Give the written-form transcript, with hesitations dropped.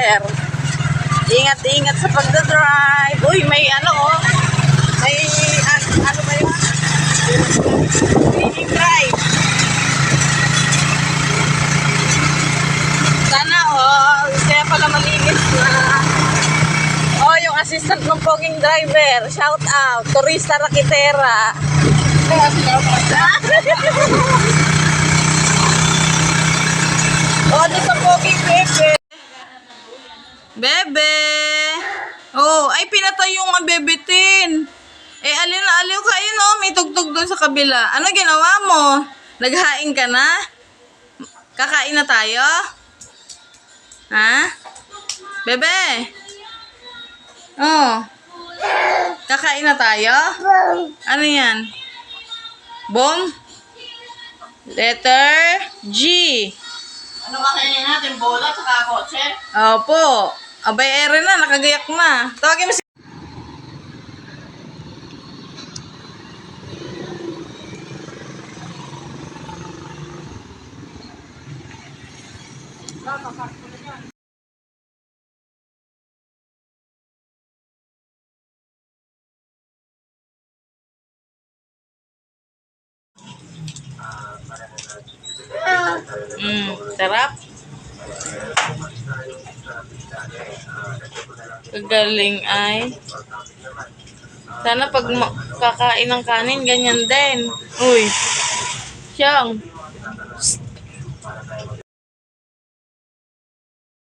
driver. Ingat-ingat sa pagdadrive. Uy, may ano oh. May ano ba yun? Cleaning drive. Sana all. Kaya pala malinis na. Oh, yung assistant ng poging driver. Shout out. Turista Rakitera. Oh, di sa poging bebe. Bebe! Oh, ay pinatay yung bebetin. Eh, alin na aliw ka yun, oh. May tugtog doon sa kabila. Ano ginawa mo? Naghain ka na? Kakain na tayo? Ha? Bebe! Oh. Kakain na tayo? Ano yan? Bomb? Letter G. Ano kakainin natin? Bola at kotse? Opo. Abay, ere na. Nakagayak na. Tawagin mo si... Sarap. Kagaling ay. Sana pag kakain ng kanin, ganyan din. Uy. Siyang.